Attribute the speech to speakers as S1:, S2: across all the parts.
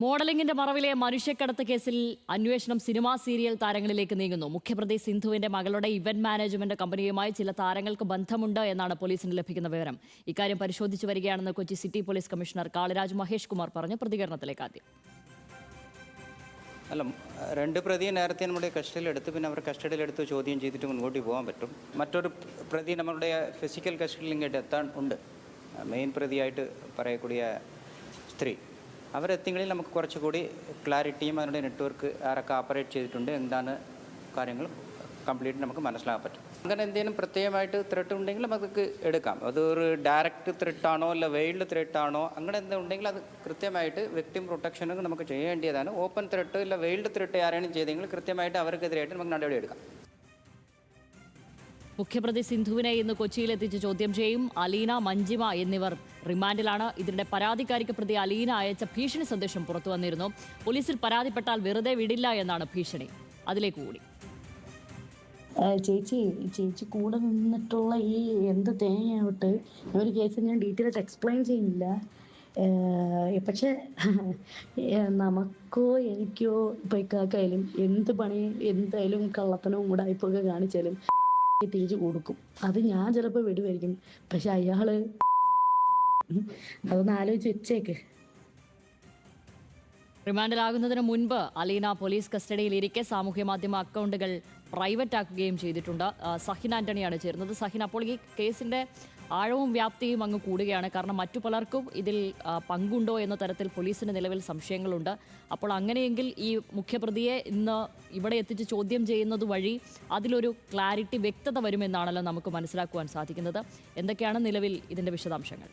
S1: മോഡലിംഗിന്റെ മറവിലെ മനുഷ്യക്കടത്ത് കേസിൽ അന്വേഷണം cinema serial താരങ്ങളിലേക്ക് നീങ്ങുന്നു. മുഖ്യപ്രതി സിന്ധുവിന്റെ മകളുടെ ഇവന്റ് മാനേജ്മെന്റ് കമ്പനിയുമായി ചില താരങ്ങൾക്ക് ബന്ധമുണ്ട് എന്നാണ് പോലീസിന് ലഭിക്കുന്ന വിവരം. ഇക്കാര്യം പരിശോധിച്ചു വരികയാണെന്ന് Kochi city police commissioner Kaliraj Mahesh Kumar പറഞ്ഞു. പ്രതികരണത്തിലേക്ക് ആദ്യം.
S2: അല്ല, രണ്ട് പ്രതിയെ നേരത്തെ നമ്മുടെ കസ്റ്റഡിയിലെടുത്ത് പിന്നെ അവർ കസ്റ്റഡിയിലെടുത്ത് ചോദ്യം ചെയ്തിട്ട് മുൻകൂട്ടി പോകാൻ പറ്റും. മറ്റൊരു പ്രതി നമ്മളുടെ ഫിസിക്കൽ കസ്റ്റഡിയിലേക്ക് എത്താൻ ഉണ്ട്. മെയിൻ പ്രതിയായിട്ട് പറയக்கூடிய സ്ത്രീ അവരെത്തിയെങ്കിൽ നമുക്ക് കുറച്ചുകൂടി ക്ലാരിറ്റിയും അതിൻ്റെ നെറ്റ്വർക്ക് ആരൊക്കെ ഓപ്പറേറ്റ് ചെയ്തിട്ടുണ്ട് എന്താണ് കാര്യങ്ങൾ കംപ്ലീറ്റ് നമുക്ക് മനസ്സിലാക്കാൻ പറ്റും. അങ്ങനെ എന്തെങ്കിലും പ്രത്യേകമായിട്ട് ത്രെട്ട് ഉണ്ടെങ്കിൽ നമുക്ക് എടുക്കാം. അതൊരു ഡയറക്റ്റ് ത്രെട്ടാണോ അല്ല വെയിൽഡ് ത്രെട്ടാണോ അങ്ങനെ എന്തെങ്കിലും ഉണ്ടെങ്കിൽ അത് കൃത്യമായിട്ട് വ്യക്തിം പ്രൊട്ടക്ഷനൊക്കെ നമുക്ക് ചെയ്യേണ്ടതാണ്. ഓപ്പൺ ത്രെട്ട് ഇല്ല വെയിൽഡ് ത്രെട്ട് ആരെങ്കിലും ചെയ്തെങ്കിൽ കൃത്യമായിട്ട് അവർക്കെതിരായിട്ട് നമുക്ക് നടപടി എടുക്കാം.
S1: മുഖ്യപ്രതി സിന്ധുവിനെ ഇന്ന് കൊച്ചിയിലെത്തിച്ച് ചോദ്യം ചെയ്യും. അലീന, മഞ്ജിമ എന്നിവർ റിമാൻഡിലാണ്. ഇതിനിടെ പരാതിക്കാരിക്ക് പ്രതി അലീന അയച്ച ഭീഷണി സന്ദേശം പുറത്തു വന്നിരുന്നു. പോലീസിൽ പരാതിപ്പെട്ടാൽ വെറുതെ വിടില്ല എന്നാണ് ഭീഷണി. അതിലേക്ക് കൂടി
S3: ചേച്ചി കൂടെ നിന്നിട്ടുള്ള ഈ എന്ത് തേങ്ങയാവട്ടെ ഒരു കേസ് ഞാൻ ഡീറ്റെയിൽ ആയിട്ട് എക്സ്പ്ലെയിൻ ചെയ്യുന്നില്ല. പക്ഷെ നമുക്കോ എനിക്കോ ഇപ്പൊ ഇക്കാക്കായാലും എന്ത് പണി എന്തായാലും കള്ളത്തനവും ഉടായ്പൊക്കെ കാണിച്ചാലും തേച്ച് കൊടുക്കും. അത് ഞാൻ ചിലപ്പോൾ വിടുമായിരിക്കും. പക്ഷെ അയാള് അതൊന്ന് ആലോചിച്ച് വെച്ചേക്ക്.
S1: റിമാൻഡിലാകുന്നതിന് മുൻപ് അലീന പോലീസ് കസ്റ്റഡിയിലിരിക്കെ സാമൂഹ്യ മാധ്യമ അക്കൗണ്ടുകൾ പ്രൈവറ്റ് ആക്കുകയും ചെയ്തിട്ടുണ്ട്. സഹിൻ ആന്റണിയാണ് ചേരുന്നത്. സഹിൻ, അപ്പോൾ ഈ കേസിന്റെ ആഴവും വ്യാപ്തിയും അങ്ങ് കൂടുകയാണ്. കാരണം മറ്റു പലർക്കും ഇതിൽ പങ്കുണ്ടോ എന്ന തരത്തിൽ പോലീസിന് നിലവിൽ സംശയങ്ങളുണ്ട്. അപ്പോൾ അങ്ങനെയെങ്കിൽ ഈ മുഖ്യപ്രതിയെ ഇന്ന് ഇവിടെ എത്തിച്ച് ചോദ്യം ചെയ്യുന്നത് വഴി അതിലൊരു ക്ലാരിറ്റി, വ്യക്തത വരുമെന്നാണല്ലോ നമുക്ക് മനസ്സിലാക്കുവാൻ സാധിക്കുന്നത്. എന്തൊക്കെയാണ് നിലവിൽ ഇതിന്റെ വിശദാംശങ്ങൾ?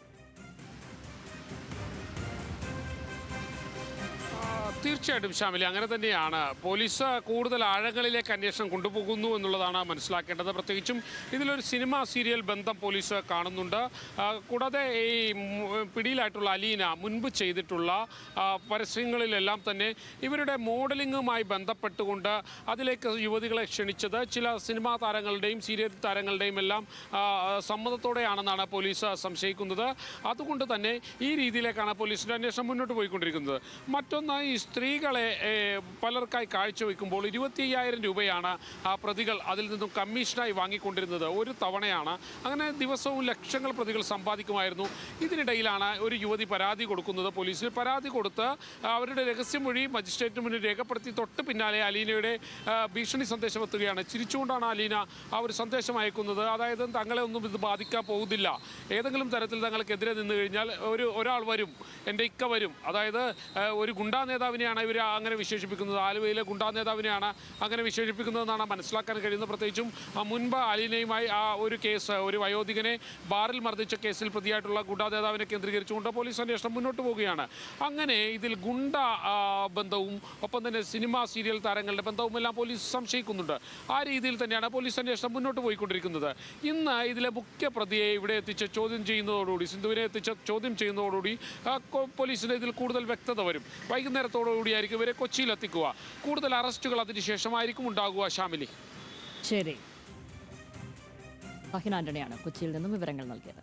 S4: തീർച്ചയായിട്ടും ശ്യാമിലി, അങ്ങനെ തന്നെയാണ്. പോലീസ് കൂടുതൽ ആഴങ്ങളിലേക്ക് അന്വേഷണം കൊണ്ടുപോകുന്നു എന്നുള്ളതാണ് മനസ്സിലാക്കേണ്ടത്. പ്രത്യേകിച്ചും ഇതിലൊരു സിനിമ സീരിയൽ ബന്ധം പോലീസ് കാണുന്നുണ്ട്. കൂടാതെ ഈ പിടിയിലായിട്ടുള്ള അലീന മുൻപ് ചെയ്തിട്ടുള്ള പരസ്യങ്ങളിലെല്ലാം തന്നെ ഇവരുടെ മോഡലിങ്ങുമായി ബന്ധപ്പെട്ടുകൊണ്ട് അതിലേക്ക് യുവതികളെ ക്ഷണിച്ചത് ചില സിനിമാ താരങ്ങളുടെയും സീരിയൽ താരങ്ങളുടെയും എല്ലാം സമ്മതത്തോടെയാണെന്നാണ് പോലീസ് സംശയിക്കുന്നത്. അതുകൊണ്ട് തന്നെ ഈ രീതിയിലേക്കാണ് പോലീസിൻ്റെ അന്വേഷണം മുന്നോട്ട് പോയിക്കൊണ്ടിരിക്കുന്നത്. മറ്റൊന്ന്, ഈ സ്ത്രീകളെ പലർക്കായി കാഴ്ചവെക്കുമ്പോൾ 25,000 രൂപയാണ് ആ പ്രതികൾ അതിൽ നിന്നും കമ്മീഷനായി വാങ്ങിക്കൊണ്ടിരുന്നത്. ഒരു തവണയാണ്. അങ്ങനെ ദിവസവും ലക്ഷങ്ങൾ പ്രതികൾ സമ്പാദിക്കുമായിരുന്നു. ഇതിനിടയിലാണ് ഒരു യുവതി പരാതി കൊടുക്കുന്നത്. പോലീസിൽ പരാതി കൊടുത്ത് അവരുടെ രഹസ്യമൊഴി മജിസ്ട്രേറ്റിന് മുന്നിൽ രേഖപ്പെടുത്തി തൊട്ട് പിന്നാലെ അലീനയുടെ ഭീഷണി സന്ദേശം എത്തുകയാണ്. ചിരിച്ചുകൊണ്ടാണ് അലീന ആ ഒരു സന്ദേശം അയക്കുന്നത്. അതായത് തങ്ങളെ ഒന്നും ഇത് ബാധിക്കാൻ പോകുന്നില്ല, ഏതെങ്കിലും തരത്തിൽ തങ്ങൾക്കെതിരെ നിന്ന് കഴിഞ്ഞാൽ ഒരാൾ വരും, എൻ്റെ ഇക്ക വരും. അതായത് ഒരു ഗുണ്ടാ നേതാവിനെയാണ് ഇവർ അങ്ങനെ വിശേഷിപ്പിക്കുന്നത്. ആലുവയിലെ ഗുണ്ടാ നേതാവിനെയാണ് അങ്ങനെ വിശേഷിപ്പിക്കുന്നതെന്നാണ് മനസ്സിലാക്കാൻ കഴിയുന്നത്. പ്രത്യേകിച്ചും മുൻപ് അലീനയുമായി ആ ഒരു കേസ്, ഒരു വയോധികനെ ബാറിൽ മർദ്ദിച്ച കേസിൽ പ്രതിയായിട്ടുള്ള ഗുണ്ടാ നേതാവിനെ കേന്ദ്രീകരിച്ചുകൊണ്ട് പോലീസ് അന്വേഷണം മുന്നോട്ട് പോവുകയാണ്. അങ്ങനെ ഇതിൽ ഗുണ്ട ബന്ധവും ഒപ്പം തന്നെ സിനിമ സീരിയൽ താരങ്ങളുടെ ബന്ധവും എല്ലാം പോലീസ് സംശയിക്കുന്നുണ്ട്. ആ രീതിയിൽ തന്നെയാണ് പോലീസ് അന്വേഷണം മുന്നോട്ട് പോയിക്കൊണ്ടിരിക്കുന്നത്. ഇന്ന് ഇതിലെ മുഖ്യപ്രതിയെ ഇവിടെ എത്തിച്ച് ചോദ്യം ചെയ്യുന്നതോടുകൂടി, സിന്ധുവിനെ എത്തിച്ച് ചോദ്യം ചെയ്യുന്നതോടുകൂടി പോലീസിന് ഇതിൽ കൂടുതൽ വ്യക്തത വരും. വൈകുന്നേരത്തോടുകൂടിയായിരിക്കും ഇവരെ കൊച്ചിയിലെത്തിക്കുക. കൂടുതൽ അറസ്റ്റുകൾ അതിനുശേഷമായിരിക്കും ഉണ്ടാകുക. ശ്യാമിലി,
S1: ശരി. സഹിൻ ആന്റണിയാണ് കൊച്ചിയിൽ നിന്നും വിവരങ്ങൾ നൽകിയത്.